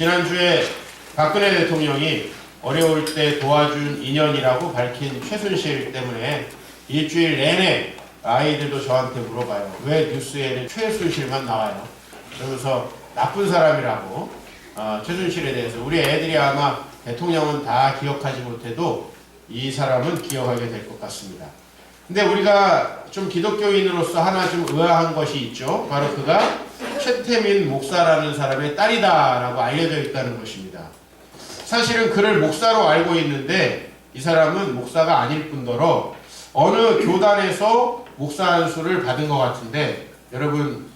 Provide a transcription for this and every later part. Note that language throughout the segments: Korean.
지난주에 박근혜 대통령이 어려울 때 도와준 인연이라고 밝힌 최순실 때문에 일주일 내내 아이들도 저한테 물어봐요. 왜 뉴스에는 최순실만 나와요? 그러면서 나쁜 사람이라고 최순실에 대해서 우리 애들이 아마 대통령은 다 기억하지 못해도 이 사람은 기억하게 될 것 같습니다. 근데 우리가 좀 기독교인으로서 하나 좀 의아한 것이 있죠. 바로 그가 최태민 목사라는 사람의 딸이다라고 알려져 있다는 것입니다. 사실은 그를 목사로 알고 있는데 이 사람은 목사가 아닐 뿐더러 어느 교단에서 목사 안수를 받은 것 같은데 여러분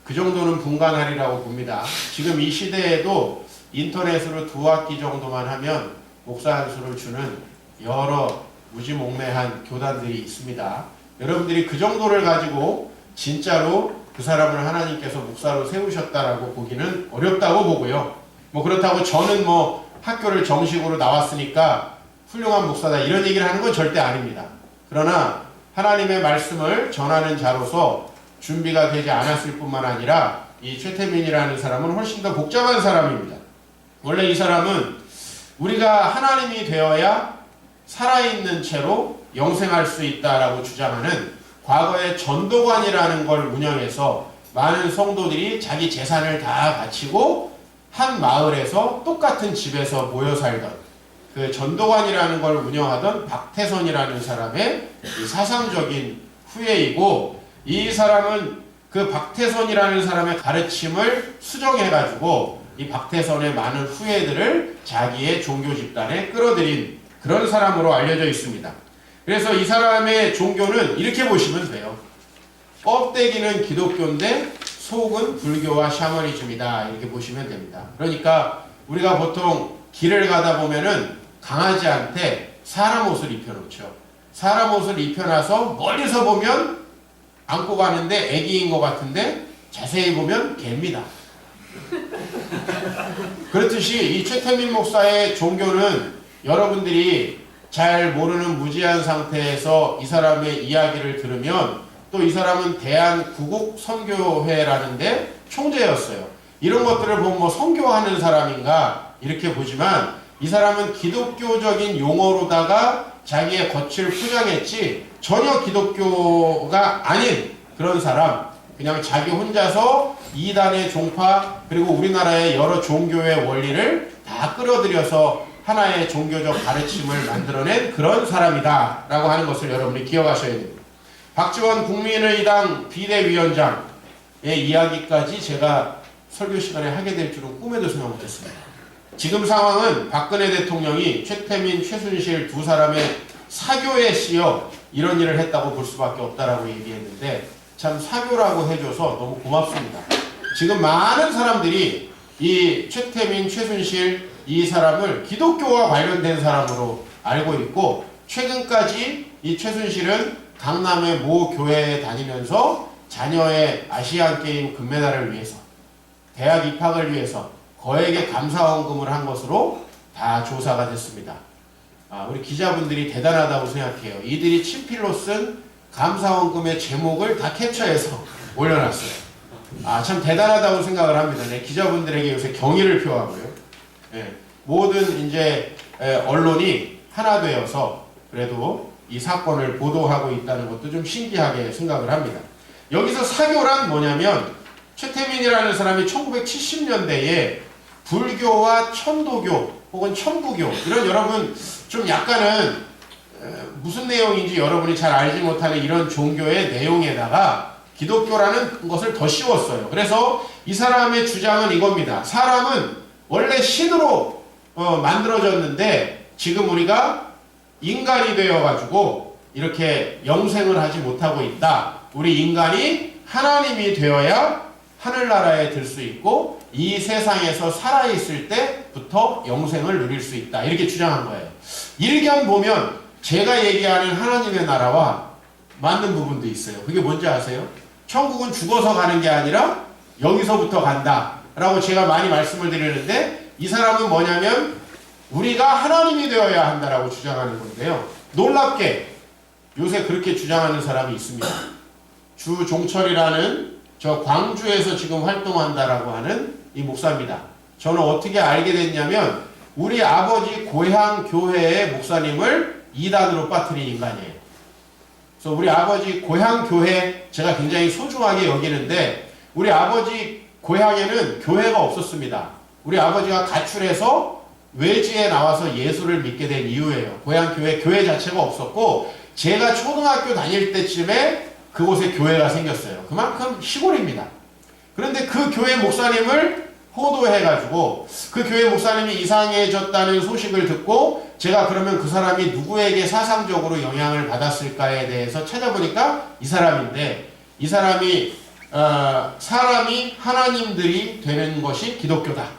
그 정도는 분간하리라고 봅니다. 지금 이 시대에도 인터넷으로 2학기 정도만 하면 목사 안수를 주는 여러 무지몽매한 교단들이 있습니다. 여러분들이 그 정도를 가지고 진짜로 그 사람을 하나님께서 목사로 세우셨다라고 보기는 어렵다고 보고요. 그렇다고 저는 학교를 정식으로 나왔으니까 훌륭한 목사다 이런 얘기를 하는 건 절대 아닙니다. 그러나 하나님의 말씀을 전하는 자로서 준비가 되지 않았을 뿐만 아니라 이 최태민이라는 사람은 훨씬 더 복잡한 사람입니다. 원래 이 사람은 우리가 하나님이 되어야 살아있는 채로 영생할 수 있다라고 주장하는 과거에 전도관이라는 걸 운영해서 많은 성도들이 자기 재산을 다 바치고 한 마을에서 똑같은 집에서 모여 살던 그 전도관이라는 걸 운영하던 박태선이라는 사람의 사상적인 후예이고, 이 사람은 그 박태선이라는 사람의 가르침을 수정해가지고 이 박태선의 많은 후예들을 자기의 종교 집단에 끌어들인 그런 사람으로 알려져 있습니다. 그래서 이 사람의 종교는 이렇게 보시면 돼요. 껍데기는 기독교인데 속은 불교와 샤머니즘이다 이렇게 보시면 됩니다. 그러니까 우리가 보통 길을 가다 보면은 강아지한테 사람 옷을 입혀놓죠. 사람 옷을 입혀놔서 멀리서 보면 안고 가는데 애기인 것 같은데 자세히 보면 개입니다. 그렇듯이 이 최태민 목사의 종교는 여러분들이 잘 모르는 무지한 상태에서 이 사람의 이야기를 들으면 또 이 사람은 대한구국선교회라는데 총재였어요. 이런 것들을 보면 선교하는 사람인가 이렇게 보지만 이 사람은 기독교적인 용어로다가 자기의 겉을 포장했지 전혀 기독교가 아닌 그런 사람, 그냥 자기 혼자서 이단의 종파 그리고 우리나라의 여러 종교의 원리를 다 끌어들여서 하나의 종교적 가르침을 만들어낸 그런 사람이다 라고 하는 것을 여러분이 기억하셔야 됩니다. 박지원 국민의당 비대위원장의 이야기까지 제가 설교 시간에 하게 될 줄은 꿈에도 생각 못했습니다. 지금 상황은 박근혜 대통령이 최태민, 최순실 두 사람의 사교에 씌여 이런 일을 했다고 볼 수밖에 없다라고 얘기했는데 참 사교라고 해줘서 너무 고맙습니다. 지금 많은 사람들이 이 최태민, 최순실 이 사람을 기독교와 관련된 사람으로 알고 있고, 최근까지 이 최순실은 강남의 모 교회에 다니면서 자녀의 아시안게임 금메달을 위해서 대학 입학을 위해서 거액의 감사원금을 한 것으로 다 조사가 됐습니다. 우리 기자분들이 대단하다고 생각해요. 이들이 친필로 쓴 감사원금의 제목을 다 캡처해서 올려놨어요. 참 대단하다고 생각을 합니다. 네, 기자분들에게 요새 경의를 표하고요. 모든 이제 언론이 하나 되어서 그래도 이 사건을 보도하고 있다는 것도 좀 신기하게 생각을 합니다. 여기서 사교란 뭐냐면 최태민이라는 사람이 1970년대에 불교와 천도교 혹은 천부교 이런 여러분 좀 약간은 무슨 내용인지 여러분이 잘 알지 못하는 이런 종교의 내용에다가 기독교라는 것을 더 씌웠어요. 그래서 이 사람의 주장은 이겁니다. 사람은 원래 신으로 만들어졌는데 지금 우리가 인간이 되어가지고 이렇게 영생을 하지 못하고 있다. 우리 인간이 하나님이 되어야 하늘나라에 들 수 있고 이 세상에서 살아있을 때부터 영생을 누릴 수 있다. 이렇게 주장한 거예요. 일견 보면 제가 얘기하는 하나님의 나라와 맞는 부분도 있어요. 그게 뭔지 아세요? 천국은 죽어서 가는 게 아니라 여기서부터 간다 라고 제가 많이 말씀을 드리는데, 이 사람은 뭐냐면 우리가 하나님이 되어야 한다라고 주장하는 건데요. 놀랍게 요새 그렇게 주장하는 사람이 있습니다. 주종철이라는 저 광주에서 지금 활동한다라고 하는 이 목사입니다. 저는 어떻게 알게 됐냐면 우리 아버지 고향 교회의 목사님을 이단으로 빠뜨린 인간이에요. 그래서 우리 아버지 고향 교회 제가 굉장히 소중하게 여기는데 우리 아버지 고향에는 교회가 없었습니다. 우리 아버지가 가출해서 외지에 나와서 예수를 믿게 된 이유예요. 고향 교회 자체가 없었고 제가 초등학교 다닐 때쯤에 그곳에 교회가 생겼어요. 그만큼 시골입니다. 그런데 그 교회 목사님을 호도해가지고 그 교회 목사님이 이상해졌다는 소식을 듣고 제가 그러면 그 사람이 누구에게 사상적으로 영향을 받았을까에 대해서 찾아보니까 이 사람인데 이 사람이 사람이 하나님들이 되는 것이 기독교다.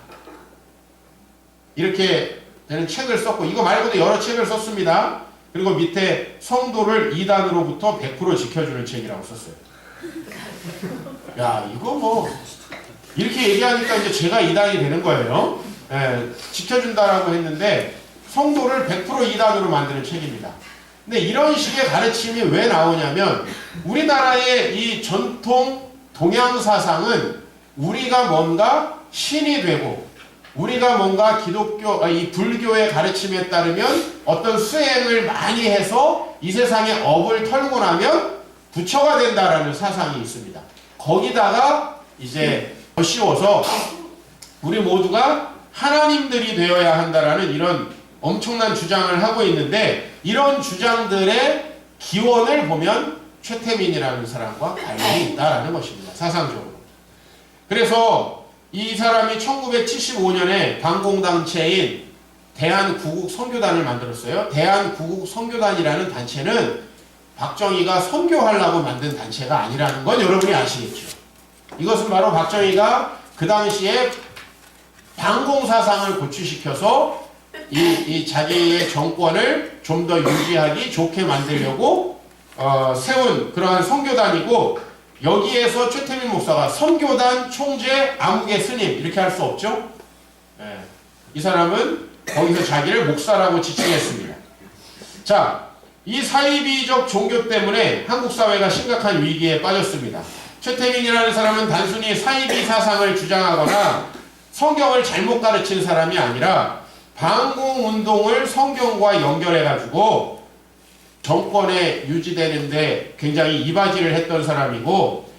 이렇게 되는 책을 썼고 이거 말고도 여러 책을 썼습니다. 그리고 밑에 성도를 이단으로부터 100% 지켜주는 책이라고 썼어요. 야 이거 뭐 이렇게 얘기하니까 이제 제가 이단이 되는 거예요. 예, 지켜준다라고 했는데 성도를 100% 이단으로 만드는 책입니다. 근데 이런 식의 가르침이 왜 나오냐면 우리나라의 이 전통 동양 사상은 우리가 뭔가 신이 되고 우리가 뭔가 이 불교의 가르침에 따르면 어떤 수행을 많이 해서 이 세상에 업을 털고 나면 부처가 된다라는 사상이 있습니다. 거기다가 이제 씌워서 우리 모두가 하나님들이 되어야 한다라는 이런 엄청난 주장을 하고 있는데 이런 주장들의 기원을 보면 최태민이라는 사람과 관련이 있다라는 것입니다. 사상적으로. 그래서 이 사람이 1975년에 반공단체인 대한구국선교단을 만들었어요. 대한구국선교단이라는 단체는 박정희가 선교하려고 만든 단체가 아니라는 건 여러분이 아시겠죠. 이것은 바로 박정희가 그 당시에 반공사상을 고취시켜서 이 자기의 정권을 좀 더 유지하기 좋게 만들려고 세운 그러한 선교단이고 여기에서 최태민 목사가 선교단 총재 암흑의 스님 이렇게 할 수 없죠. 네. 이 사람은 거기서 자기를 목사라고 지칭했습니다. 자, 이 사이비적 종교 때문에 한국 사회가 심각한 위기에 빠졌습니다. 최태민이라는 사람은 단순히 사이비 사상을 주장하거나 성경을 잘못 가르친 사람이 아니라 반공운동을 성경과 연결해가지고 정권에 유지되는데 굉장히 이바지를 했던 사람이고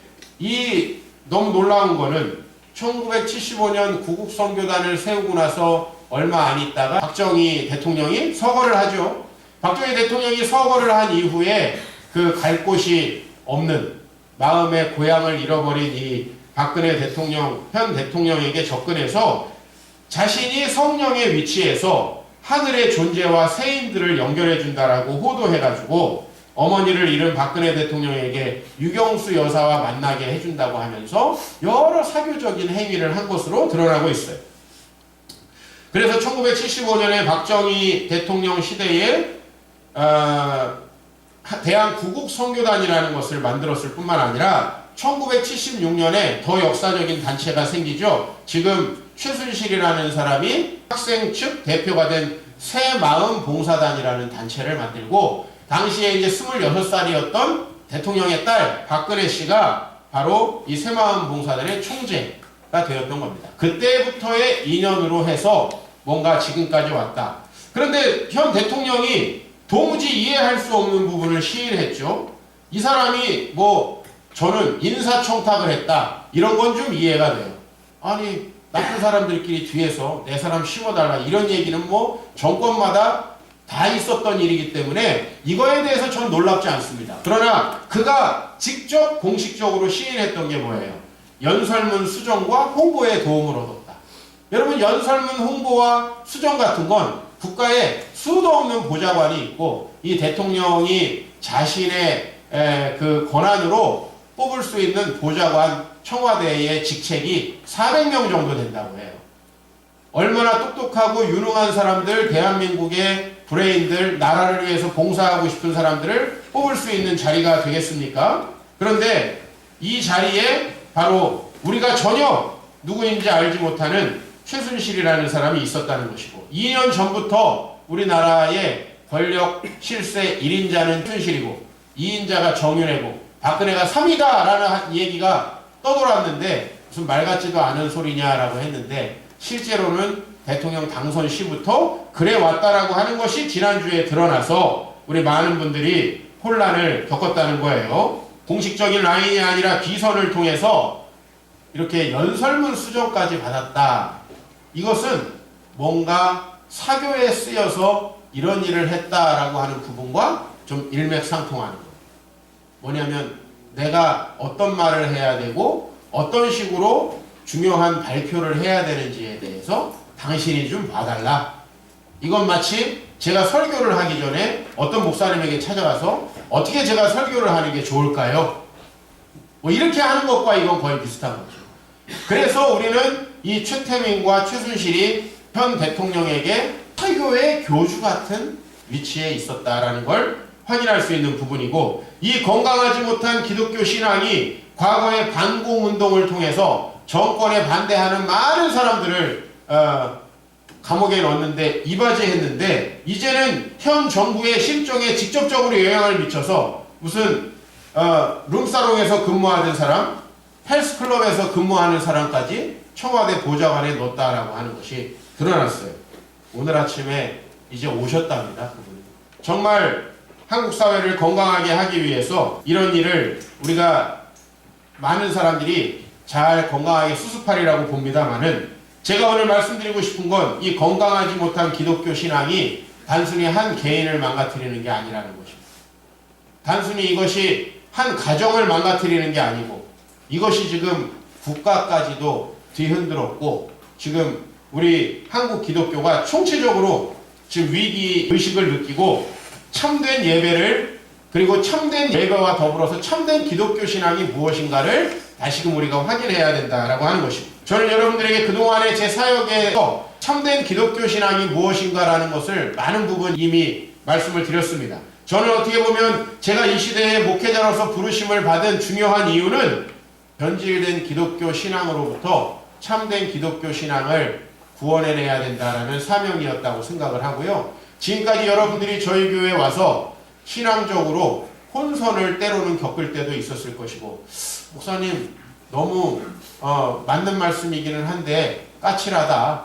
너무 놀라운 거는 1975년 구국선교단을 세우고 나서 얼마 안 있다가 박정희 대통령이 서거를 하죠. 박정희 대통령이 서거를 한 이후에 그 갈 곳이 없는 마음의 고향을 잃어버린 이 박근혜 대통령, 현 대통령에게 접근해서 자신이 성령의 위치에서 하늘의 존재와 세인들을 연결해준다라고 호도해가지고 어머니를 잃은 박근혜 대통령에게 유경수 여사와 만나게 해준다고 하면서 여러 사교적인 행위를 한 것으로 드러나고 있어요. 그래서 1975년에 박정희 대통령 시대에 대한구국선교단이라는 것을 만들었을 뿐만 아니라 1976년에 더 역사적인 단체가 생기죠. 지금 최순실이라는 사람이 학생 측 대표가 된 새마음봉사단이라는 단체를 만들고 당시에 이제 26살이었던 대통령의 딸 박근혜 씨가 바로 이 새마음봉사단의 총재가 되었던 겁니다. 그때부터의 인연으로 해서 뭔가 지금까지 왔다. 그런데 현 대통령이 도무지 이해할 수 없는 부분을 시인했죠. 이 사람이 저는 인사청탁을 했다. 이런 건 좀 이해가 돼요. 아니 나쁜 사람들끼리 뒤에서 내 사람 심어달라 이런 얘기는 정권마다 다 있었던 일이기 때문에 이거에 대해서 전 놀랍지 않습니다. 그러나 그가 직접 공식적으로 시인했던 게 뭐예요? 연설문 수정과 홍보에 도움을 얻었다. 여러분 연설문 홍보와 수정 같은 건 국가에 수도 없는 보좌관이 있고 이 대통령이 자신의 그 권한으로 뽑을 수 있는 보좌관 청와대의 직책이 400명 정도 된다고 해요. 얼마나 똑똑하고 유능한 사람들, 대한민국의 브레인들, 나라를 위해서 봉사하고 싶은 사람들을 뽑을 수 있는 자리가 되겠습니까? 그런데 이 자리에 바로 우리가 전혀 누구인지 알지 못하는 최순실이라는 사람이 있었다는 것이고 2년 전부터 우리나라의 권력 실세 1인자는 최순실이고 2인자가 정윤회고 박근혜가 3위다 라는 얘기가 떠돌았는데 무슨 말 같지도 않은 소리냐라고 했는데 실제로는 대통령 당선 시부터 그래 왔다라고 하는 것이 지난주에 드러나서 우리 많은 분들이 혼란을 겪었다는 거예요. 공식적인 라인이 아니라 비선을 통해서 이렇게 연설문 수정까지 받았다. 이것은 뭔가 사교에 쓰여서 이런 일을 했다라고 하는 부분과 좀 일맥상통하는 거예요. 뭐냐면 내가 어떤 말을 해야 되고 어떤 식으로 중요한 발표를 해야 되는지에 대해서 당신이 좀 봐달라. 이건 마치 제가 설교를 하기 전에 어떤 목사님에게 찾아가서 어떻게 제가 설교를 하는 게 좋을까요? 뭐 이렇게 하는 것과 이건 거의 비슷한 거죠. 그래서 우리는 이 최태민과 최순실이 현 대통령에게 사교의 교주 같은 위치에 있었다라는 걸 확인할 수 있는 부분이고, 이 건강하지 못한 기독교 신앙이 과거의 반공운동을 통해서 정권에 반대하는 많은 사람들을 감옥에 넣었는데 이바지했는데, 이제는 현 정부의 실정에 직접적으로 영향을 미쳐서 무슨 룸사롱에서 근무하는 사람, 헬스클럽에서 근무하는 사람까지 청와대 보좌관에 넣었다라고 하는 것이 드러났어요. 오늘 아침에 이제 오셨답니다. 그분이. 정말 한국 사회를 건강하게 하기 위해서 이런 일을 우리가 많은 사람들이 잘 건강하게 수습하리라고 봅니다만은, 제가 오늘 말씀드리고 싶은 건 이 건강하지 못한 기독교 신앙이 단순히 한 개인을 망가뜨리는 게 아니라는 것입니다. 단순히 이것이 한 가정을 망가뜨리는 게 아니고, 이것이 지금 국가까지도 뒤흔들었고, 지금 우리 한국 기독교가 총체적으로 지금 위기 의식을 느끼고 참된 예배를, 그리고 참된 예배와 더불어서 참된 기독교 신앙이 무엇인가를 다시금 우리가 확인해야 된다라고 하는 것입니다. 저는 여러분들에게 그동안의 제 사역에서 참된 기독교 신앙이 무엇인가라는 것을 많은 부분 이미 말씀을 드렸습니다. 저는 어떻게 보면 제가 이 시대의 목회자로서 부르심을 받은 중요한 이유는 변질된 기독교 신앙으로부터 참된 기독교 신앙을 구원해내야 된다라는 사명이었다고 생각을 하고요. 지금까지 여러분들이 저희 교회에 와서 신앙적으로 혼선을 때로는 겪을 때도 있었을 것이고, 목사님 너무 맞는 말씀이기는 한데 까칠하다,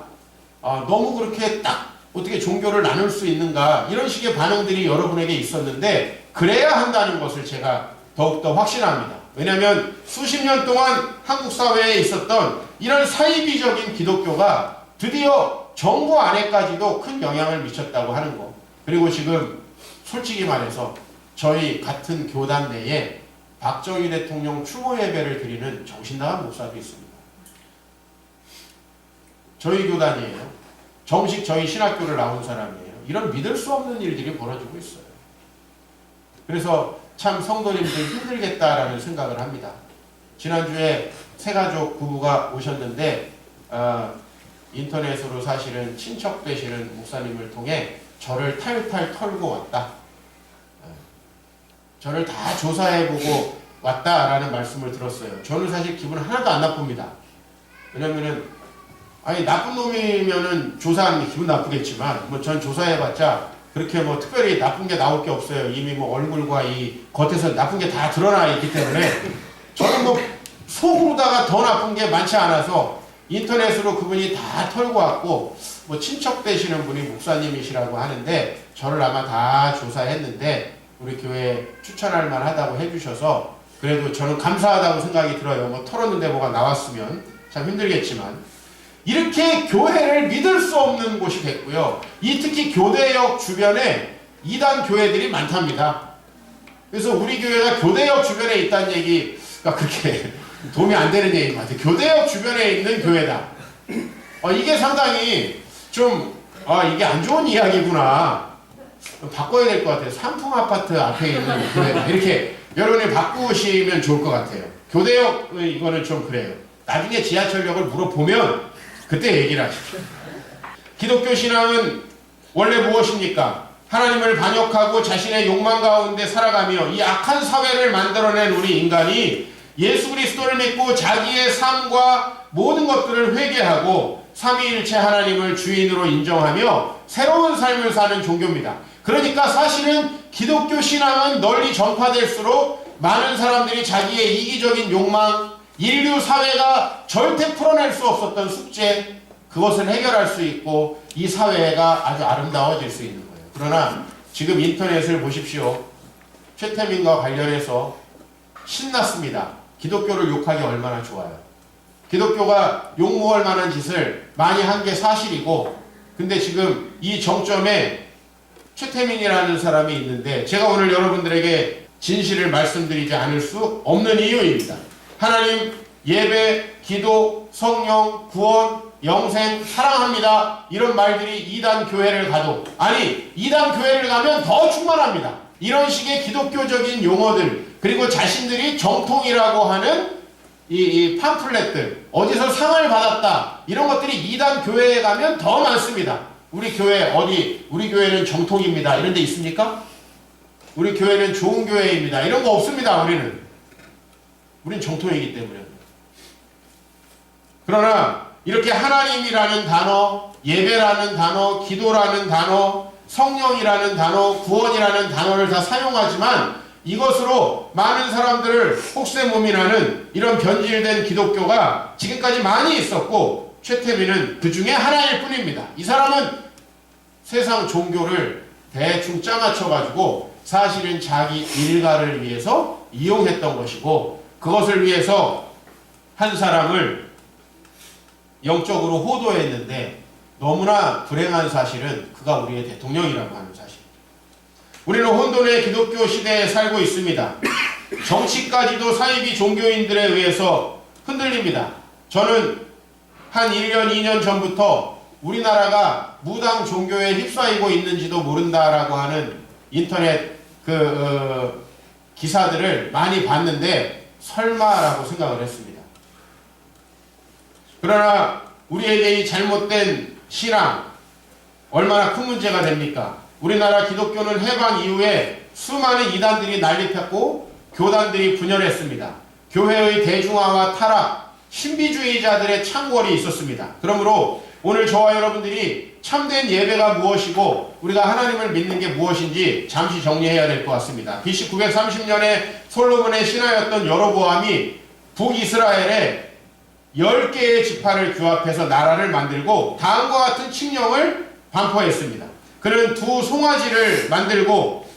너무 그렇게 딱 어떻게 종교를 나눌 수 있는가, 이런 식의 반응들이 여러분에게 있었는데, 그래야 한다는 것을 제가 더욱더 확신합니다. 왜냐하면 수십 년 동안 한국 사회에 있었던 이런 사이비적인 기독교가 드디어 정부 안에까지도 큰 영향을 미쳤다고 하는 거. 그리고 지금 솔직히 말해서 저희 같은 교단 내에 박정희 대통령 추모 예배를 드리는 정신나간 목사도 있습니다. 저희 교단이에요. 정식 저희 신학교를 나온 사람이에요. 이런 믿을 수 없는 일들이 벌어지고 있어요. 그래서 참 성도님들 힘들겠다라는 생각을 합니다. 지난주에 새가족 부부가 오셨는데 인터넷으로 사실은 친척 되시는 목사님을 통해 저를 탈탈 털고 왔다. 저를 다 조사해보고 왔다라는 말씀을 들었어요. 저는 사실 기분 하나도 안 나쁩니다. 왜냐면은 나쁜 놈이면은 조사하는 게 기분 나쁘겠지만, 뭐 전 조사해봤자 그렇게 뭐 특별히 나쁜 게 나올 게 없어요. 이미 뭐 얼굴과 이 겉에서 나쁜 게 다 드러나 있기 때문에 저는 뭐 속으로다가 더 나쁜 게 많지 않아서 인터넷으로 그분이 다 털고 왔고, 뭐 친척 되시는 분이 목사님이시라고 하는데 저를 아마 다 조사했는데 우리 교회에 추천할 만하다고 해주셔서 그래도 저는 감사하다고 생각이 들어요. 뭐 털었는데 뭐가 나왔으면 참 힘들겠지만, 이렇게 교회를 믿을 수 없는 곳이 됐고요. 이 특히 교대역 주변에 이단 교회들이 많답니다. 그래서 우리 교회가 교대역 주변에 있다는 얘기가 그렇게 도움이 안 되는 얘기인 것 같아요. 교대역 주변에 있는 교회다. 이게 상당히 좀 이게 안 좋은 이야기구나. 바꿔야 될 것 같아요. 삼풍 아파트 앞에 있는 교회다. 이렇게 여러분이 바꾸시면 좋을 것 같아요. 교대역 이거는 좀 그래요. 나중에 지하철역을 물어보면 그때 얘기를 하십시오. 기독교 신앙은 원래 무엇입니까? 하나님을 반역하고 자신의 욕망 가운데 살아가며 이 악한 사회를 만들어낸 우리 인간이 예수 그리스도를 믿고 자기의 삶과 모든 것들을 회개하고 삼위일체 하나님을 주인으로 인정하며 새로운 삶을 사는 종교입니다. 그러니까 사실은 기독교 신앙은 널리 전파될수록 많은 사람들이 자기의 이기적인 욕망, 인류 사회가 절대 풀어낼 수 없었던 숙제, 그것을 해결할 수 있고 이 사회가 아주 아름다워질 수 있는 거예요. 그러나 지금 인터넷을 보십시오. 최태민과 관련해서 신났습니다. 기독교를 욕하기 얼마나 좋아요. 기독교가 욕먹을 만한 짓을 많이 한 게 사실이고, 근데 지금 이 정점에 최태민이라는 사람이 있는데 제가 오늘 여러분들에게 진실을 말씀드리지 않을 수 없는 이유입니다. 하나님, 예배, 기도, 성령, 구원, 영생, 사랑합니다. 이런 말들이 이단 교회를 가도, 아니 이단 교회를 가면 더 충만합니다. 이런 식의 기독교적인 용어들, 그리고 자신들이 정통이라고 하는 이 팜플렛들, 어디서 상을 받았다, 이런 것들이 이단 교회에 가면 더 많습니다. 우리 교회 어디, 우리 교회는 정통입니다, 이런 데 있습니까? 우리 교회는 좋은 교회입니다, 이런 거 없습니다. 우린 정통이기 때문에. 그러나 이렇게 하나님이라는 단어, 예배라는 단어, 기도라는 단어, 성령이라는 단어, 구원이라는 단어를 다 사용하지만 이것으로 많은 사람들을 혹세무민하는 이런 변질된 기독교가 지금까지 많이 있었고, 최태민은 그 중에 하나일 뿐입니다. 이 사람은 세상 종교를 대충 짜맞춰가지고 사실은 자기 일가를 위해서 이용했던 것이고, 그것을 위해서 한 사람을 영적으로 호도했는데 너무나 불행한 사실은 그가 우리의 대통령이라고 하는 사실. 우리는 혼돈의 기독교 시대에 살고 있습니다. 정치까지도 사이비 종교인들에 의해서 흔들립니다. 저는 한 1년, 2년 전부터 우리나라가 무당 종교에 휩싸이고 있는지도 모른다라고 하는 인터넷 기사들을 많이 봤는데 설마라고 생각을 했습니다. 그러나 우리에게 이 잘못된 신앙 얼마나 큰 문제가 됩니까? 우리나라 기독교는 해방 이후에 수많은 이단들이 난립했고 교단들이 분열했습니다. 교회의 대중화와 타락, 신비주의자들의 창궐이 있었습니다. 그러므로 오늘 저와 여러분들이 참된 예배가 무엇이고 우리가 하나님을 믿는 게 무엇인지 잠시 정리해야 될 것 같습니다. BC 930년에 솔로몬의 신하였던 여로보암이 북이스라엘에 10개의 지파를 규합해서 나라를 만들고 다음과 같은 칙령을 반포했습니다. 그는 두 송아지를 만들고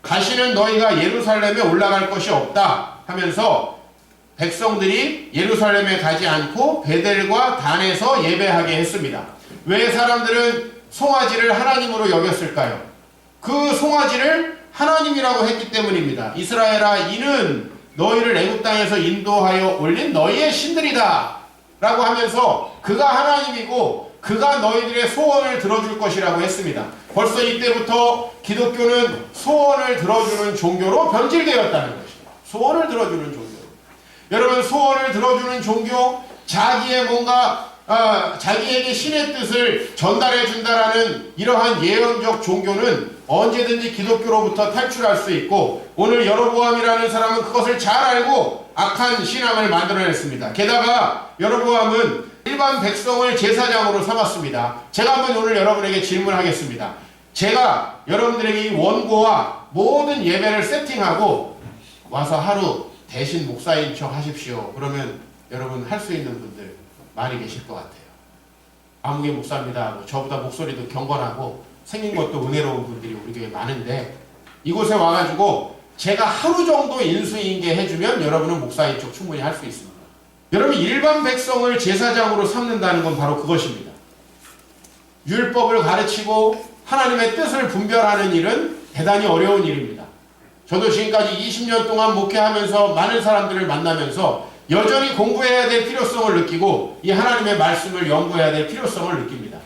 다시는 너희가 예루살렘에 올라갈 것이 없다 하면서 백성들이 예루살렘에 가지 않고 베델과 단에서 예배하게 했습니다. 왜 사람들은 송아지를 하나님으로 여겼을까요? 그 송아지를 하나님이라고 했기 때문입니다. 이스라엘아, 이는 너희를 애굽 땅에서 인도하여 올린 너희의 신들이다 라고 하면서 그가 하나님이고 그가 너희들의 소원을 들어줄 것이라고 했습니다. 벌써 이때부터 기독교는 소원을 들어주는 종교로 변질되었다는 것입니다. 소원을 들어주는 종교. 여러분, 소원을 들어주는 종교, 자기의 뭔가 자기에게 신의 뜻을 전달해 준다라는 이러한 예언적 종교는 언제든지 기독교로부터 탈출할 수 있고, 오늘 여로보암이라는 사람은 그것을 잘 알고 악한 신앙을 만들어냈습니다. 게다가 여로보암은 일반 백성을 제사장으로 삼았습니다. 제가 한번 오늘 여러분에게 질문하겠습니다. 제가 여러분들에게 이 원고와 모든 예배를 세팅하고 와서 하루 대신 목사인 척 하십시오. 그러면 여러분 할 수 있는 분들 많이 계실 것 같아요. 아무개 목사입니다 하고 저보다 목소리도 경건하고 생긴 것도 은혜로운 분들이 우리 교회에 많은데, 이곳에 와가지고 제가 하루 정도 인수인계 해주면 여러분은 목사인 척 충분히 할 수 있습니다. 여러분, 일반 백성을 제사장으로 삼는다는 건 바로 그것입니다. 율법을 가르치고 하나님의 뜻을 분별하는 일은 대단히 어려운 일입니다. 저도 지금까지 20년 동안 목회하면서 많은 사람들을 만나면서 여전히 공부해야 될 필요성을 느끼고 이 하나님의 말씀을 연구해야 될 필요성을 느낍니다.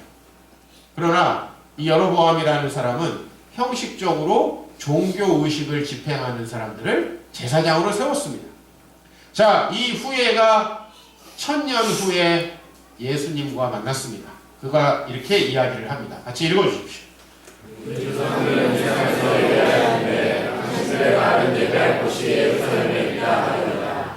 그러나 이 여로보암이라는 사람은 형식적으로 종교의식을 집행하는 사람들을 제사장으로 세웠습니다. 자, 이 후예가 1000년 후에 예수님과 만났습니다. 그가 이렇게 이야기를 합니다. 같이 읽어주십시오.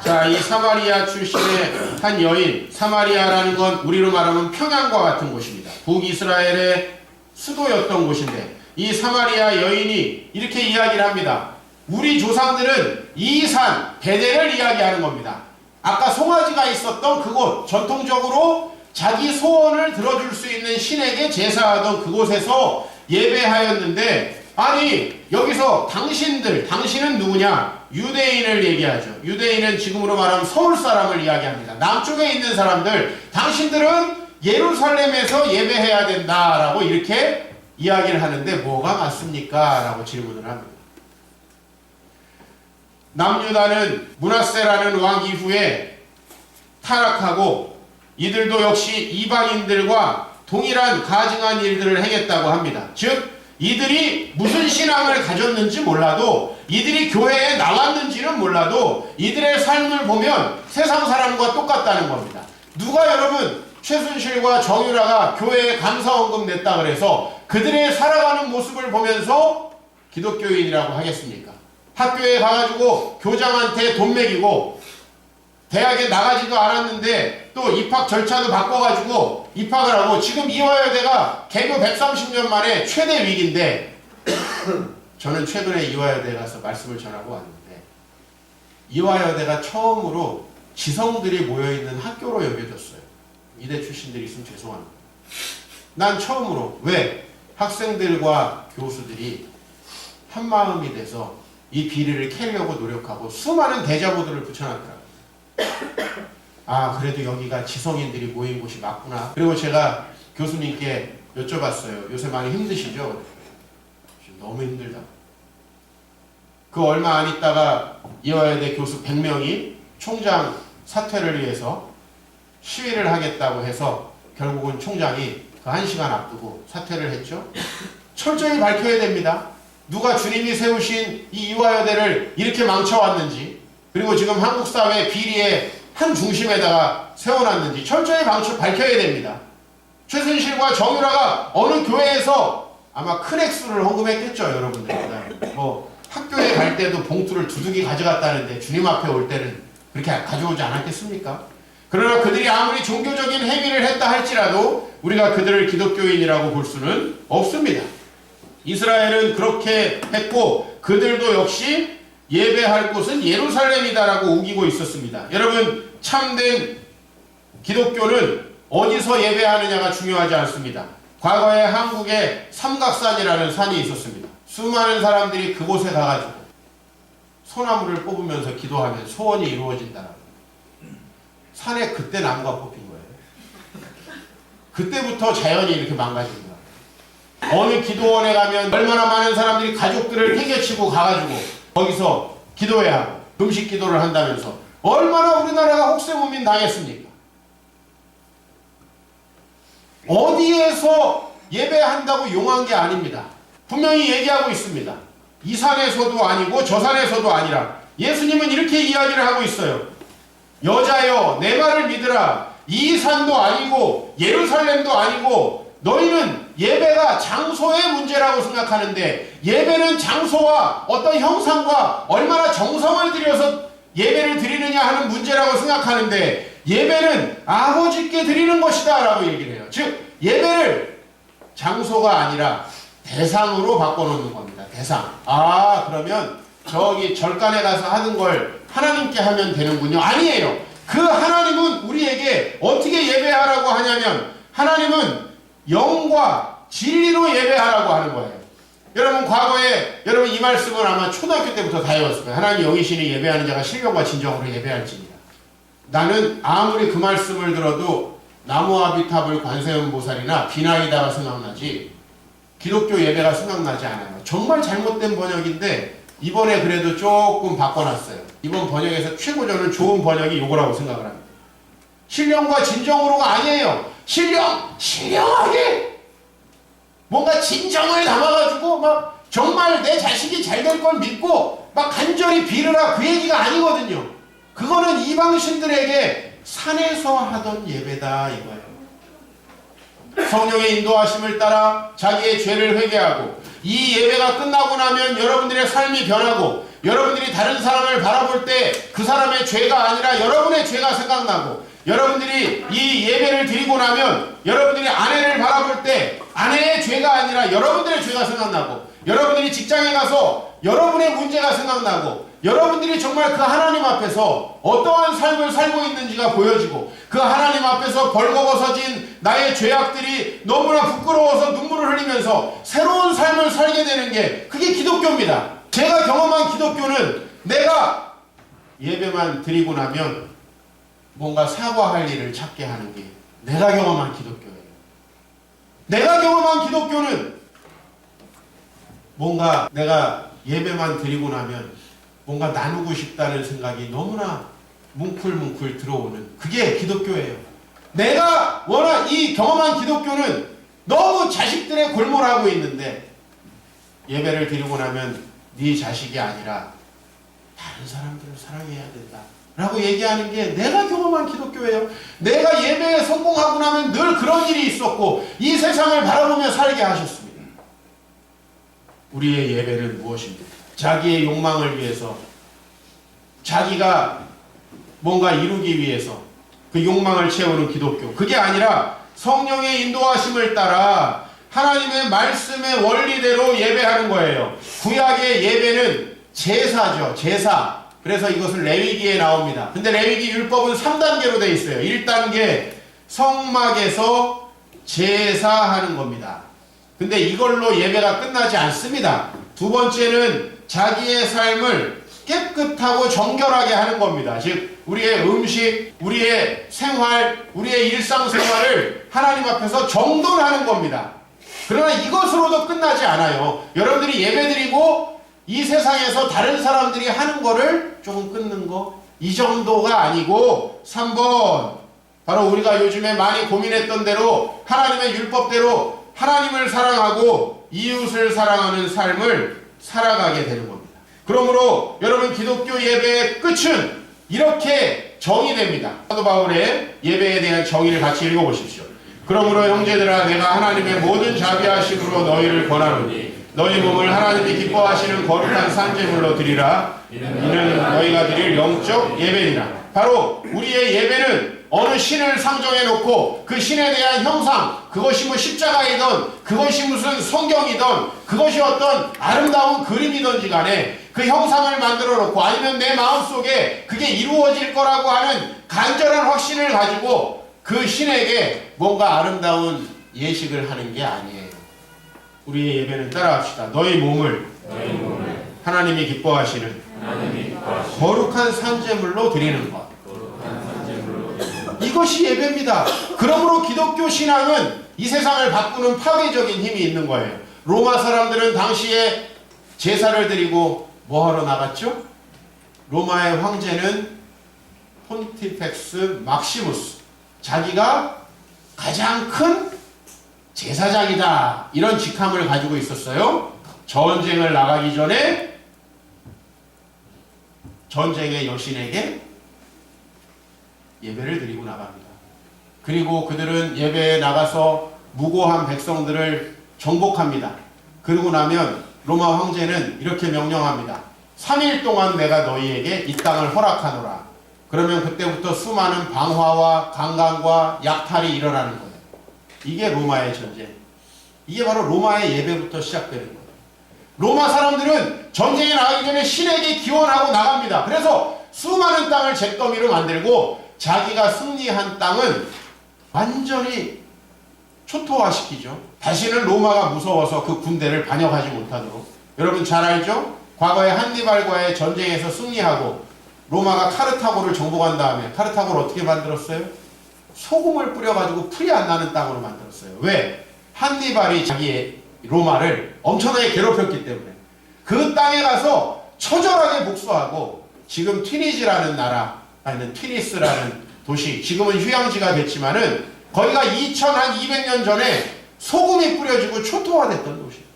자, 이 사마리아 출신의 한 여인, 사마리아라는 건 우리로 말하면 평양과 같은 곳입니다. 북이스라엘의 수도였던 곳인데 이 사마리아 여인이 이렇게 이야기를 합니다. 우리 조상들은 이 산, 베델을 이야기하는 겁니다. 아까 송아지가 있었던 그곳, 전통적으로 자기 소원을 들어줄 수 있는 신에게 제사하던 그곳에서 예배하였는데, 아니 여기서 당신은 누구냐? 유대인을 얘기하죠. 유대인은 지금으로 말하면 서울 사람을 이야기합니다. 남쪽에 있는 사람들, 당신들은 예루살렘에서 예배해야 된다라고 이렇게 이야기를 하는데 뭐가 맞습니까? 라고 질문을 합니다. 남유다는 므낫세라는 왕 이후에 타락하고 이들도 역시 이방인들과 동일한 가증한 일들을 행했다고 합니다. 즉 이들이 무슨 신앙을 가졌는지 몰라도, 이들이 교회에 나왔는지는 몰라도 이들의 삶을 보면 세상 사람과 똑같다는 겁니다. 누가 여러분 최순실과 정유라가 교회에 감사원금 냈다 그래서 그들의 살아가는 모습을 보면서 기독교인이라고 하겠습니까? 학교에 가가지고 교장한테 돈 먹이고 대학에 나가지도 않았는데 또 입학 절차도 바꿔가지고 입학을 하고, 지금 이화여대가 개교 130년 만에 최대 위기인데 저는 최근에 이화여대에 가서 말씀을 전하고 왔는데, 이화여대가 처음으로 지성들이 모여있는 학교로 여겨졌어요. 이대 출신들이 있으면 죄송합니다. 난 처음으로, 왜? 학생들과 교수들이 한마음이 돼서 이 비리를 캐려고 노력하고 수많은 대자보들을 붙여놨더라고요. 아, 그래도 여기가 지성인들이 모인 곳이 맞구나. 그리고 제가 교수님께 여쭤봤어요. 요새 많이 힘드시죠? 너무 힘들다. 그 얼마 안 있다가 이화여대 교수 100명이 총장 사퇴를 위해서 시위를 하겠다고 해서 결국은 총장이 그 1시간 앞두고 사퇴를 했죠. 철저히 밝혀야 됩니다. 누가 주님이 세우신 이 이화여대를 이렇게 망쳐왔는지, 그리고 지금 한국 사회 비리의 한 중심에다가 세워놨는지 철저히 밝혀야 됩니다. 최순실과 정유라가 어느 교회에서 아마 큰 액수를 헌금했겠죠, 여러분들. 뭐 학교에 갈 때도 봉투를 두둑이 가져갔다는데 주님 앞에 올 때는 그렇게 가져오지 않았겠습니까? 그러나 그들이 아무리 종교적인 행위를 했다 할지라도 우리가 그들을 기독교인이라고 볼 수는 없습니다. 이스라엘은 그렇게 했고 그들도 역시 예배할 곳은 예루살렘이다라고 우기고 있었습니다. 여러분, 참된 기독교는 어디서 예배하느냐가 중요하지 않습니다. 과거에 한국에 삼각산이라는 산이 있었습니다. 수많은 사람들이 그곳에 가가지고 소나무를 뽑으면서 기도하면 소원이 이루어진다라고. 산에 그때 나무가 뽑힌 거예요. 그때부터 자연이 이렇게 망가진 거예요. 어느 기도원에 가면 얼마나 많은 사람들이 가족들을 해결치고 가가지고 거기서 기도해야 하고 금식 기도를 한다면서 얼마나 우리나라가 혹세무민 당했습니까? 어디에서 예배한다고 용한 게 아닙니다. 분명히 얘기하고 있습니다. 이 산에서도 아니고 저 산에서도 아니라 예수님은 이렇게 이야기를 하고 있어요. 여자여 내 말을 믿으라. 이 산도 아니고 예루살렘도 아니고 너희는 예배가 장소의 문제라고 생각하는데, 예배는 장소와 어떤 형상과 얼마나 정성을 들여서 예배를 드리느냐 하는 문제라고 생각하는데, 예배는 아버지께 드리는 것이다 라고 얘기를 해요. 즉 예배를 장소가 아니라 대상으로 바꿔놓는 겁니다. 대상. 아, 그러면 저기 절간에 가서 하는 걸 하나님께 하면 되는군요. 아니에요. 그 하나님은 우리에게 어떻게 예배하라고 하냐면, 하나님은 영과 진리로 예배하라고 하는 거예요. 여러분, 과거에 여러분 이 말씀을 아마 초등학교 때부터 다 외웠을 거예요. 하나님 영이시니 예배하는 자가 신령과 진정으로 예배할지니라. 나는 아무리 그 말씀을 들어도 나무아비탑을 관세음보살이나 비나이다가 생각나지 기독교 예배가 생각나지 않아요. 정말 잘못된 번역인데 이번에 그래도 조금 바꿔놨어요. 이번 번역에서 최고 저는 좋은 번역이 요거라고 생각을 합니다. 신령과 진정으로가 아니에요. 신령하게 뭔가 진정을 담아가지고 막 정말 내 자식이 잘 될 걸 믿고 막 간절히 빌으라, 그 얘기가 아니거든요. 그거는 이방신들에게 산에서 하던 예배다 이거예요. 성령의 인도하심을 따라 자기의 죄를 회개하고 이 예배가 끝나고 나면 여러분들의 삶이 변하고, 여러분들이 다른 사람을 바라볼 때 그 사람의 죄가 아니라 여러분의 죄가 생각나고, 여러분들이 이 예배를 드리고 나면 여러분들이 아내를 바라볼 때 아내의 죄가 아니라 여러분들의 죄가 생각나고, 여러분들이 직장에 가서 여러분의 문제가 생각나고, 여러분들이 정말 그 하나님 앞에서 어떠한 삶을 살고 있는지 하시는지가 보여지고 그 하나님 앞에서 벌거벗어진 나의 죄악들이 너무나 부끄러워서 눈물을 흘리면서 새로운 삶을 살게 되는 게 그게 기독교입니다. 제가 경험한 기독교는 내가 예배만 드리고 나면 뭔가 사과할 일을 찾게 하는 게 내가 경험한 기독교예요. 내가 경험한 기독교는 뭔가 내가 예배만 드리고 나면 뭔가 나누고 싶다는 생각이 너무나 뭉클뭉클 들어오는 그게 기독교예요. 내가 워낙 이 경험한 기독교는 너무 자식들의 골몰하고 있는데 예배를 드리고 나면 네 자식이 아니라 다른 사람들을 사랑해야 된다 라고 얘기하는 게 내가 경험한 기독교예요. 내가 예배에 성공하고 나면 늘 그런 일이 있었고 이 세상을 바라보며 살게 하셨습니다. 우리의 예배는 무엇입니까? 자기의 욕망을 위해서 자기가 뭔가 이루기 위해서 그 욕망을 채우는 기독교, 그게 아니라 성령의 인도하심을 따라 하나님의 말씀의 원리대로 예배하는 거예요. 구약의 예배는 제사죠. 제사. 그래서 이것은 레위기에 나옵니다. 근데 레위기 율법은 3단계로 되어 있어요. 1단계 성막에서 제사하는 겁니다. 근데 이걸로 예배가 끝나지 않습니다. 두 번째는 자기의 삶을 깨끗하고 정결하게 하는 겁니다. 즉 우리의 음식, 우리의 생활, 우리의 일상생활을 하나님 앞에서 정돈하는 겁니다. 그러나 이것으로도 끝나지 않아요. 여러분들이 예배드리고 이 세상에서 다른 사람들이 하는 거를 조금 끊는 거, 이 정도가 아니고 3번 바로 우리가 요즘에 많이 고민했던 대로 하나님의 율법대로 하나님을 사랑하고 이웃을 사랑하는 삶을 살아가게 되는 겁니다. 그러므로 여러분 기독교 예배의 끝은 이렇게 정의됩니다. 사도 바울의 예배에 대한 정의를 같이 읽어보십시오. 그러므로 형제들아 내가 하나님의 모든 자비하심으로 너희를 권하노니 너희 몸을 하나님이 기뻐하시는 거룩한 산제물로 드리라. 이는 너희가 드릴 영적 예배니라. 바로 우리의 예배는 어느 신을 상정해 놓고 그 신에 대한 형상, 그것이 뭐 십자가이든 그것이 무슨 성경이든 그것이 어떤 아름다운 그림이든지 간에 그 형상을 만들어 놓고 아니면 내 마음속에 그게 이루어질 거라고 하는 간절한 확신을 가지고 그 신에게 뭔가 아름다운 예식을 하는 게 아니에요. 우리의 예배는 따라합시다. 너희 몸을 하나님이 기뻐하시는 거룩한 산제물로 드리는 것. 이것이 예배입니다. 그러므로 기독교 신앙은 이 세상을 바꾸는 파괴적인 힘이 있는 거예요. 로마 사람들은 당시에 제사를 드리고 뭐하러 나갔죠? 로마의 황제는 폰티펙스 막시무스, 자기가 가장 큰 제사장이다, 이런 직함을 가지고 있었어요. 전쟁을 나가기 전에 전쟁의 여신에게 예배를 드리고 나갑니다. 그리고 그들은 예배에 나가서 무고한 백성들을 정복합니다. 그러고 나면 로마 황제는 이렇게 명령합니다. 3일 동안 내가 너희에게 이 땅을 허락하노라. 그러면 그때부터 수많은 방화와 강간과 약탈이 일어나는 거예요. 이게 로마의 전쟁. 이게 바로 로마의 예배부터 시작되는 거예요. 로마 사람들은 전쟁에 나가기 전에 신에게 기원하고 나갑니다. 그래서 수많은 땅을 잿더미로 만들고 자기가 승리한 땅은 완전히 초토화시키죠. 다시는 로마가 무서워서 그 군대를 반역하지 못하도록. 여러분 잘 알죠? 과거에 한니발과의 전쟁에서 승리하고 로마가 카르타고를 정복한 다음에 카르타고를 어떻게 만들었어요? 소금을 뿌려가지고 풀이 안 나는 땅으로 만들었어요. 왜? 한니발이 자기의 로마를 엄청나게 괴롭혔기 때문에. 그 땅에 가서 처절하게 복수하고 지금 튀니지라는 나라, 아니면 튀니스라는 도시, 지금은 휴양지가 됐지만은 거기가 2200년 전에 소금이 뿌려지고 초토화됐던 도시예요.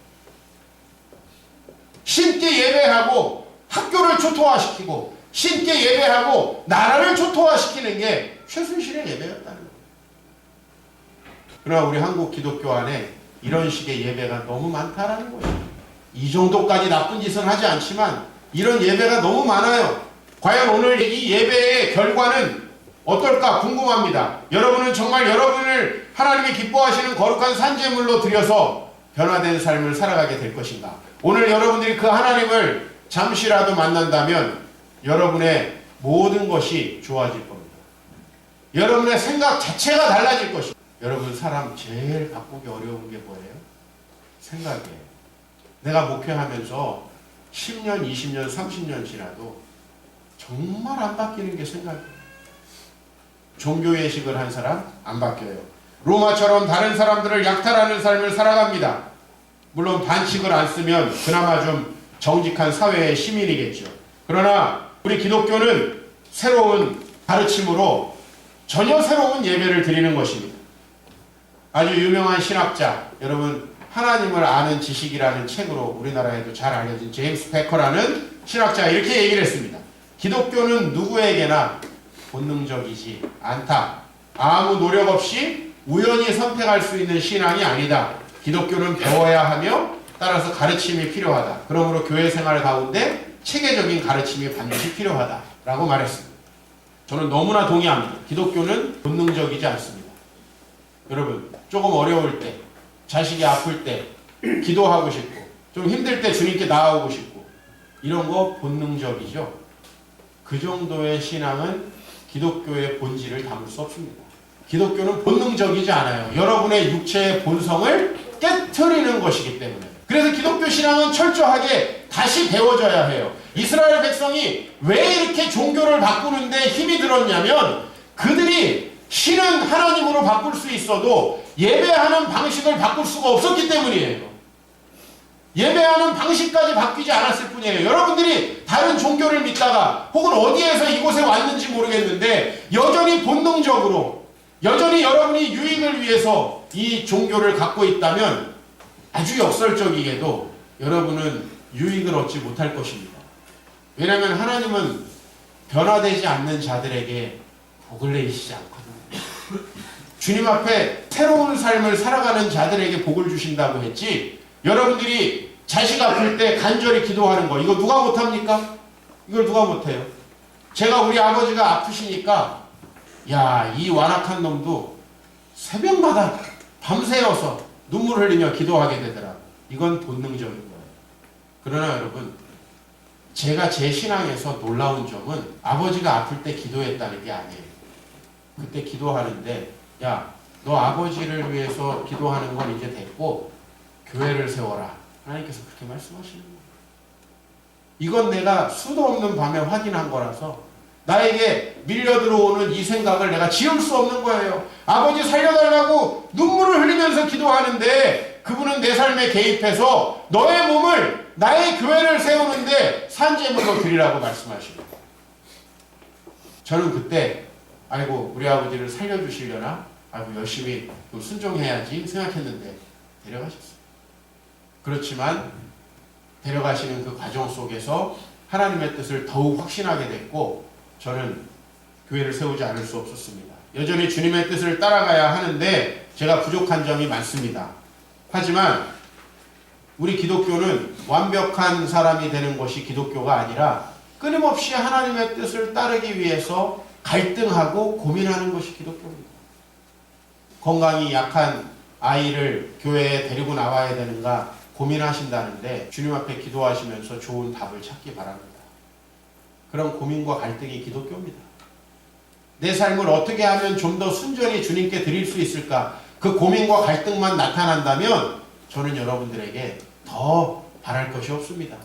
신께 예배하고 학교를 초토화시키고 신께 예배하고 나라를 초토화시키는 게 최순실의 예배였다는 거예요. 그러나 우리 한국 기독교 안에 이런 식의 예배가 너무 많다라는 거예요. 이 정도까지 나쁜 짓은 하지 않지만 이런 예배가 너무 많아요. 과연 오늘 이 예배의 결과는 어떨까 궁금합니다. 여러분은 정말 여러분을 하나님이 기뻐하시는 거룩한 산제물로 드려서 변화된 삶을 살아가게 될 것인가? 오늘 여러분들이 그 하나님을 잠시라도 만난다면 여러분의 모든 것이 좋아질 겁니다. 여러분의 생각 자체가 달라질 것입니다. 여러분, 사람 제일 바꾸기 어려운 게 뭐예요? 생각이에요. 내가 목회하면서 10년, 20년, 30년 지나도 정말 안 바뀌는 게 생각이에요. 종교예식을 한 사람 안 바뀌어요. 로마처럼 다른 사람들을 약탈하는 삶을 살아갑니다. 물론 반칙을 안 쓰면 그나마 좀 정직한 사회의 시민이겠죠. 그러나 우리 기독교는 새로운 가르침으로 전혀 새로운 예배를 드리는 것입니다. 아주 유명한 신학자, 여러분 하나님을 아는 지식이라는 책으로 우리나라에도 잘 알려진 제임스 베커라는 신학자가 이렇게 얘기를 했습니다. 기독교는 누구에게나 본능적이지 않다. 아무 노력 없이 우연히 선택할 수 있는 신앙이 아니다. 기독교는 배워야 하며 따라서 가르침이 필요하다. 그러므로 교회 생활 가운데 체계적인 가르침이 반드시 필요하다 라고 말했습니다. 저는 너무나 동의합니다. 기독교는 본능적이지 않습니다. 여러분, 조금 어려울 때, 자식이 아플 때 기도하고 싶고, 좀 힘들 때 주님께 나아오고 싶고, 이런 거 본능적이죠. 그 정도의 신앙은 기독교의 본질을 담을 수 없습니다. 기독교는 본능적이지 않아요. 여러분의 육체의 본성을 깨트리는 것이기 때문에. 그래서 기독교 신앙은 철저하게 다시 배워져야 해요. 이스라엘 백성이 왜 이렇게 종교를 바꾸는데 힘이 들었냐면, 그들이 신은 하나님으로 바꿀 수 있어도 예배하는 방식을 바꿀 수가 없었기 때문이에요. 예배하는 방식까지 바뀌지 않았을 뿐이에요. 여러분들이 다른 종교를 믿다가 혹은 어디에서 이곳에 왔는지 모르겠는데 여전히 본능적으로, 여전히 여러분이 유익을 위해서 이 종교를 갖고 있다면 아주 역설적이게도 여러분은 유익을 얻지 못할 것입니다. 왜냐하면 하나님은 변화되지 않는 자들에게 복을 내리시지 않거든요. 주님 앞에 새로운 삶을 살아가는 자들에게 복을 주신다고 했지, 여러분들이 자식 아플 때 간절히 기도하는 거, 이거 누가 못합니까? 이걸 누가 못해요? 제가 우리 아버지가 아프시니까, 야, 이 완악한 놈도 새벽마다 밤새워서 눈물 흘리며 기도하게 되더라. 이건 본능적인 거예요. 그러나 여러분, 제가 제 신앙에서 놀라운 점은 아버지가 아플 때 기도했다는 게 아니에요. 그때 기도하는데, 야, 너 아버지를 위해서 기도하는 건 이제 됐고 교회를 세워라. 하나님께서 그렇게 말씀하시는 거예요. 이건 내가 수도 없는 밤에 확인한 거라서 나에게 밀려 들어오는 이 생각을 내가 지울 수 없는 거예요. 아버지 살려달라고 눈물을 흘리면서 기도하는데 그분은 내 삶에 개입해서 너의 몸을, 나의 교회를 세우는데 산재물로 드리라고 말씀하시고, 저는 그때 아이고 우리 아버지를 살려주시려나? 아이고 열심히 순종해야지 생각했는데 데려가셨어요. 그렇지만 데려가시는 그 과정 속에서 하나님의 뜻을 더욱 확신하게 됐고, 저는 교회를 세우지 않을 수 없었습니다. 여전히 주님의 뜻을 따라가야 하는데 제가 부족한 점이 많습니다. 하지만 우리 기독교는 완벽한 사람이 되는 것이 기독교가 아니라 끊임없이 하나님의 뜻을 따르기 위해서 갈등하고 고민하는 것이 기독교입니다. 건강이 약한 아이를 교회에 데리고 나와야 되는가 고민하신다는데 주님 앞에 기도하시면서 좋은 답을 찾기 바랍니다. 그런 고민과 갈등이 기독교입니다. 내 삶을 어떻게 하면 좀 더 순전히 주님께 드릴 수 있을까? 그 고민과 갈등만 나타난다면 저는 여러분들에게 더 바랄 것이 없습니다.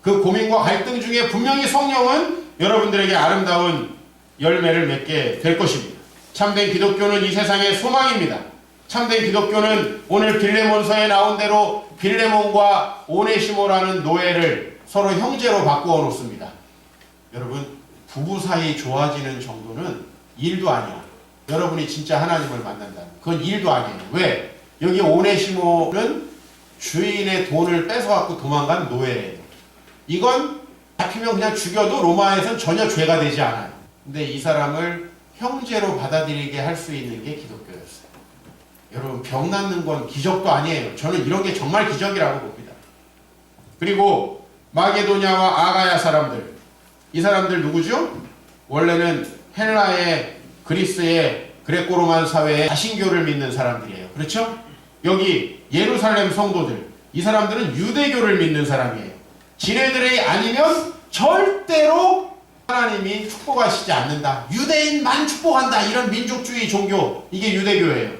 그 고민과 갈등 중에 분명히 성령은 여러분들에게 아름다운 열매를 맺게 될 것입니다. 참된 기독교는 이 세상의 소망입니다. 참된 기독교는 오늘 빌레몬서에 나온 대로 빌레몬과 오네시모라는 노예를 서로 형제로 바꾸어 놓습니다. 여러분, 부부 사이 좋아지는 정도는 일도 아니야. 여러분이 진짜 하나님을 만난다면 그건 일도 아니에요. 왜? 여기 오네시모는 주인의 돈을 뺏어갖고 도망간 노예예요. 이건 잡히면 그냥 죽여도 로마에서는 전혀 죄가 되지 않아요. 근데 이 사람을 형제로 받아들이게 할 수 있는 게 기독교였어요. 여러분, 병 낫는 건 기적도 아니에요. 저는 이런 게 정말 기적이라고 봅니다. 그리고 마게도냐와 아가야 사람들, 이 사람들 누구죠? 원래는 헬라의, 그리스의 그레코로만 사회의 다신교를 믿는 사람들이에요. 그렇죠? 여기 예루살렘 성도들, 이 사람들은 유대교를 믿는 사람이에요. 지네들이 아니면 절대로 하나님이 축복하시지 않는다. 유대인만 축복한다. 이런 민족주의 종교, 이게 유대교예요.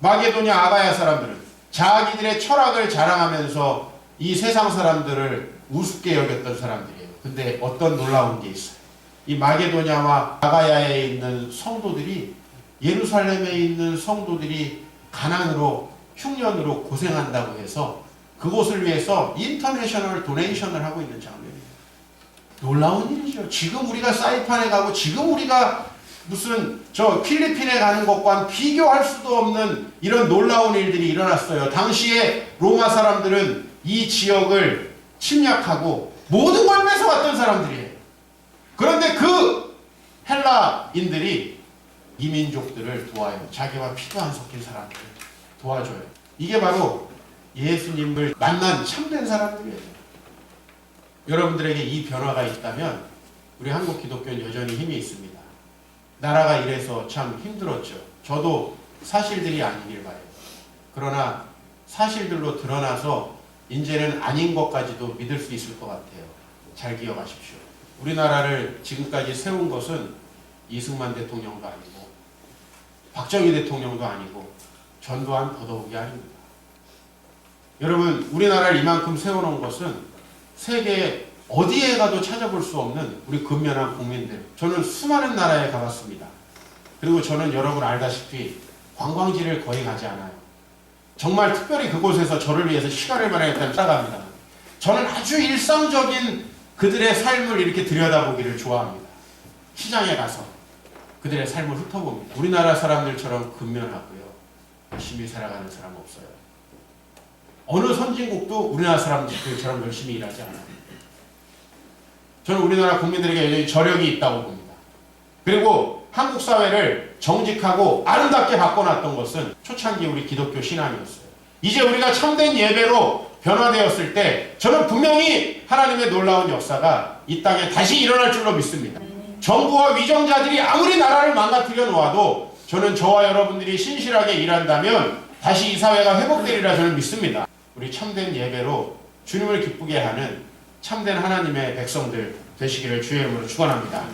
마게도냐 아가야 사람들은 자기들의 철학을 자랑하면서 이 세상 사람들을 우습게 여겼던 사람들이에요. 근데 어떤 놀라운 게 있어요. 이 마게도냐와 아가야에 있는 성도들이, 예루살렘에 있는 성도들이 가난으로 흉년으로 고생한다고 해서 그곳을 위해서 인터내셔널 도네이션을 하고 있는 장면이에요. 놀라운 일이죠. 지금 우리가 사이판에 가고 지금 우리가 무슨 저 필리핀에 가는 것과는 비교할 수도 없는 이런 놀라운 일들이 일어났어요. 당시에 로마 사람들은 이 지역을 침략하고 모든 걸 뺏어갔던 사람들이에요. 그런데 그 헬라인들이 이민족들을 도와요. 자기와 피도 안 섞인 사람들을 도와줘요. 이게 바로 예수님을 만난 참된 사람들이에요. 여러분들에게 이 변화가 있다면 우리 한국 기독교는 여전히 힘이 있습니다. 나라가 이래서 참 힘들었죠. 저도 사실들이 아니길 바래요. 그러나 사실들로 드러나서 이제는 아닌 것까지도 믿을 수 있을 것 같아요. 잘 기억하십시오. 우리나라를 지금까지 세운 것은 이승만 대통령도 아니고 박정희 대통령도 아니고 전두환 더더욱이 아닙니다. 여러분, 우리나라를 이만큼 세워놓은 것은 세계 어디에 가도 찾아볼 수 없는 우리 근면한 국민들. 저는 수많은 나라에 가봤습니다. 그리고 저는 여러분 알다시피 관광지를 거의 가지 않아요. 정말 특별히 그곳에서 저를 위해서 시간을 마련했다면 따라갑니다. 저는 아주 일상적인 그들의 삶을 이렇게 들여다보기를 좋아합니다. 시장에 가서 그들의 삶을 훑어봅니다. 우리나라 사람들처럼 근면하고요, 열심히 살아가는 사람 없어요. 어느 선진국도 우리나라 사람들처럼 열심히 일하지 않아요. 저는 우리나라 국민들에게 여전히 저력이 있다고 봅니다. 그리고 한국 사회를 정직하고 아름답게 바꿔놨던 것은 초창기 우리 기독교 신앙이었어요. 이제 우리가 참된 예배로 변화되었을 때 저는 분명히 하나님의 놀라운 역사가 이 땅에 다시 일어날 줄로 믿습니다. 정부와 위정자들이 아무리 나라를 망가뜨려 놓아도 저는 저와 여러분들이 신실하게 일한다면 다시 이 사회가 회복되리라 저는 믿습니다. 우리 참된 예배로 주님을 기쁘게 하는 참된 하나님의 백성들 되시기를 주의 이름으로 축원합니다.